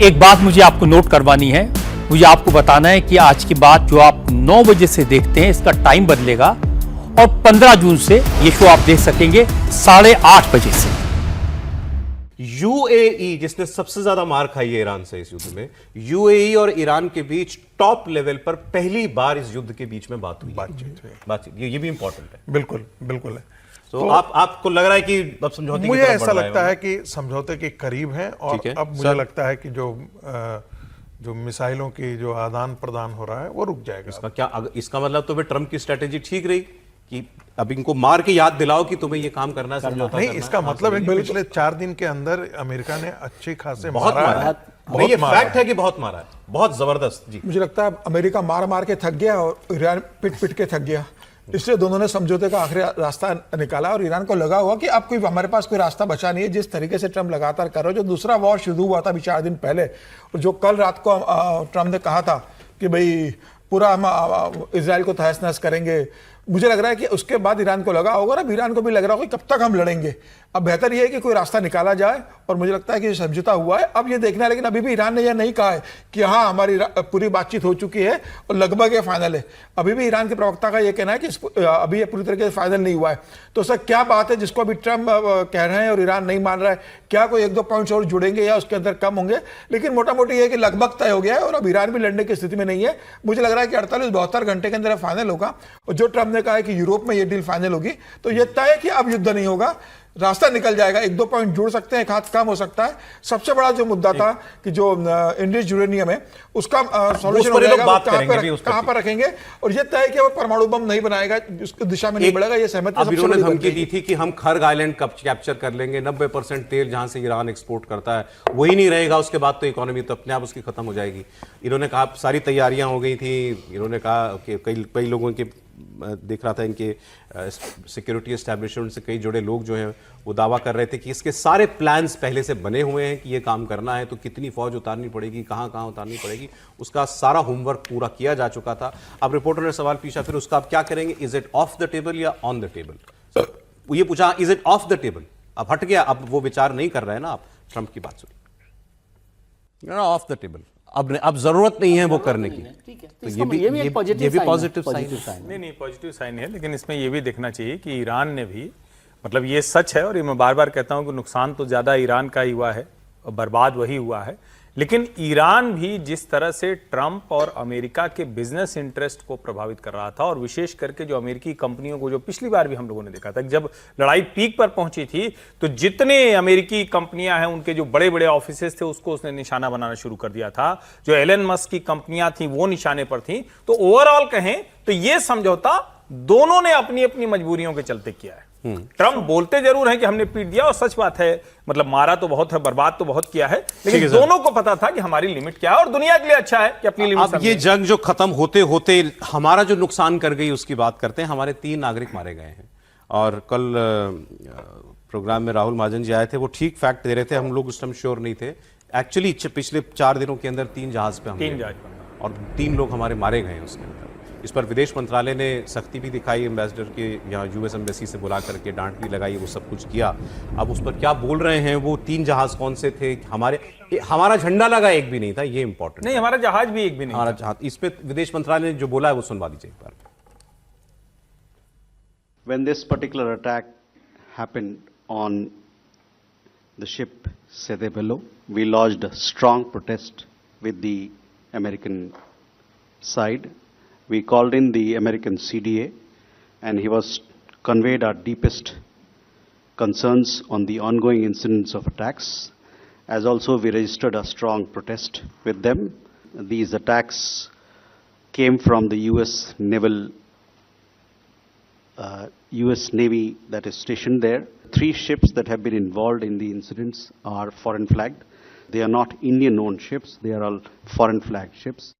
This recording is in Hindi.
एक बात मुझे आपको नोट करवानी है, मुझे आपको बताना है कि आज की बात जो आप 9 बजे से देखते हैं इसका टाइम बदलेगा और 15 जून से ये शो आप देख सकेंगे 8:30 बजे से। यूएई जिसने सबसे ज्यादा मार खाई है ईरान से इस युद्ध में, यूएई और ईरान के बीच टॉप लेवल पर पहली बार इस युद्ध के बीच में बातचीत ये भी इंपॉर्टेंट है। बिल्कुल बिल्कुल है। तो आपको लग रहा है कि अब समझौते मुझे ऐसा लगता है कि समझौते के करीब हैं और अब मुझे लगता है कि जो मिसाइलों की जो आदान प्रदान हो रहा है वो रुक जाएगा। इसका मतलब तो फिर ट्रंप की स्ट्रेटेजी ठीक रही कि अब इनको मार के याद दिलाओ कि तुम्हें ये काम करना है, समझौता नहीं, करना इसका मतलब है कि पिछले 4 दिन के अंदर अमेरिका ने अच्छे खासे बहुत मारा है। ये फैक्ट है कि बहुत मारा है, बहुत जबरदस्त। जी, मुझे लगता है अमेरिका मार मार के थक गया और ईरान पिट पिट के थक गया, इसलिए दोनों ने समझौते का आखिरी रास्ता निकाला और ईरान को लगा हुआ कि अब कोई हमारे पास कोई रास्ता बचा नहीं है। जिस तरीके से ट्रम्प लगातार कर रहे हो, जो दूसरा वॉर शुरू हुआ था अभी 4 दिन पहले, और जो कल रात को ट्रम्प ने कहा था कि भाई पूरा हम इजराइल को तहस नहस करेंगे, मुझे लग रहा है कि उसके बाद ईरान को लगा होगा, अब ईरान को भी लग रहा होगा कि कब तक हम लड़ेंगे। अब बेहतर यह है कि कोई रास्ता निकाला जाए और मुझे लगता है कि समझौता हुआ है, अब ये देखना है। लेकिन अभी भी ईरान ने यह नहीं कहा है कि हाँ हमारी पूरी बातचीत हो चुकी है और लगभग ये फाइनल है। अभी भी ईरान के प्रवक्ता का यह कहना है कि अभी ये पूरी तरीके से फाइनल नहीं हुआ है। तो सर क्या बात है जिसको अभी ट्रम्प कह रहे हैं और ईरान नहीं मान रहा है? क्या कोई 1-2 पॉइंट्स और जुड़ेंगे या उसके अंदर कम होंगे? लेकिन मोटा मोटी यह है कि लगभग तय हो गया है और अब ईरान भी लड़ने की स्थिति में नहीं है। मुझे लग रहा है कि 48-72 घंटे के अंदर फाइनल होगा। और जो ट्रम्प ने कहा है कि यूरोप में ये डील फाइनल होगी, तो यह तय है कि अब युद्ध नहीं होगा, रास्ता निकल जाएगा। 1-2 पॉइंट जुड़ सकते हैं, एक हाथ कम हो सकता है। सबसे बड़ा जो मुद्दा था कि जो इंडस यूरेनियम है उसका सॉल्यूशन हो जाएगा, कहां पर रखेंगे, और ये तय है कि वो परमाणु बम नहीं बनाएगा, उसकी दिशा में नहीं बढ़ेगा। ये सहमति इन्होंने धमकी दी थी कि हम खर्ग आइलैंड कैप्चर कर लेंगे, 90% तेल जहां से ईरान एक्सपोर्ट करता है वही नहीं रहेगा, उसके बाद तो इकोनॉमी तो अपने आप उसकी खत्म हो जाएगी। इन्होंने कहा सारी तैयारियां हो गई थी। इन्होंने कहा कि कई लोगों के देख रहा था इनके सिक्योरिटी एस्टैब्लिशमेंट से कई जुड़े लोग जो हैं वो दावा कर रहे थे कि इसके सारे प्लान्स पहले से बने हुए हैं कि ये काम करना है तो कितनी फौज उतारनी पड़ेगी, कहां कहां उतारनी पड़ेगी, उसका सारा होमवर्क पूरा किया जा चुका था। अब रिपोर्टर ने सवाल पूछा फिर उसका आप क्या करेंगे, is it of the table या ऑन द टेबल? ये पूछा is it of the table, अब हट गया, अब वो विचार नहीं कर रहे हैं ना आप ट्रंप की बात सुनी, ऑफ द टेबल, अब जरूरत नहीं है वो करने की। तो ये भी पॉजिटिव साइन नहीं पॉजिटिव साइन है। लेकिन इसमें ये भी देखना चाहिए कि ईरान ने भी, मतलब ये सच है और ये मैं बार बार कहता हूं कि नुकसान तो ज्यादा ईरान का ही हुआ है और बर्बाद वही हुआ है, लेकिन ईरान भी जिस तरह से ट्रंप और अमेरिका के बिजनेस इंटरेस्ट को प्रभावित कर रहा था, और विशेष करके जो अमेरिकी कंपनियों को, जो पिछली बार भी हम लोगों ने देखा था जब लड़ाई पीक पर पहुंची थी तो जितने अमेरिकी कंपनियां हैं उनके जो बड़े बड़े ऑफिसेस थे उसको उसने निशाना बनाना शुरू कर दिया था। जो एलन मस्क की कंपनियां थी वो निशाने पर थी। तो ओवरऑल कहें तो ये समझौता दोनों ने अपनी अपनी मजबूरियों के चलते किया है। ट्रंप बोलते जरूर हैं कि हमने पीट दिया, और सच बात है, मतलब मारा तो बहुत है, बर्बाद तो बहुत किया है, लेकिन दोनों को पता था कि हमारी लिमिट क्या है और दुनिया के लिए अच्छा है कि अपनी लिमिट। अब ये जंग जो खत्म होते होते हमारा जो नुकसान कर गई उसकी बात करते हैं। हमारे 3 नागरिक मारे गए हैं और कल प्रोग्राम में राहुल महाजन जी आए थे, वो ठीक फैक्ट दे रहे थे, हम लोग उस टाइम श्योर नहीं थे। एक्चुअली पिछले 4 दिनों के अंदर 3 जहाज पे और 3 लोग हमारे मारे गए हैं उसके अंदर। इस पर विदेश मंत्रालय ने सख्ती भी दिखाई, एम्बेसडर के यहाँ यूएस एम्बेसी से बुला करके डांट भी लगाई, वो सब कुछ किया। अब उस पर क्या बोल रहे हैं, वो 3 जहाज कौन से थे, हमारा झंडा लगा एक भी नहीं था, ये इंपॉर्टेंट नहीं, हमारा जहाज भी एक भी नहीं, हमारा जहाज। इस पे विदेश मंत्रालय ने जो बोला है वो सुनवा दीजिए एक बार। When this particular attack happened on the ship Sede Bello, we lodged a strong protest with the American side. We called in the American CDA and he was conveyed our deepest concerns on the ongoing incidents of attacks. As also we registered a strong protest with them. These attacks came from the US Navy that is stationed there. 3 ships that have been involved in the incidents are foreign flagged. They are not Indian owned ships, they are all foreign flagged ships.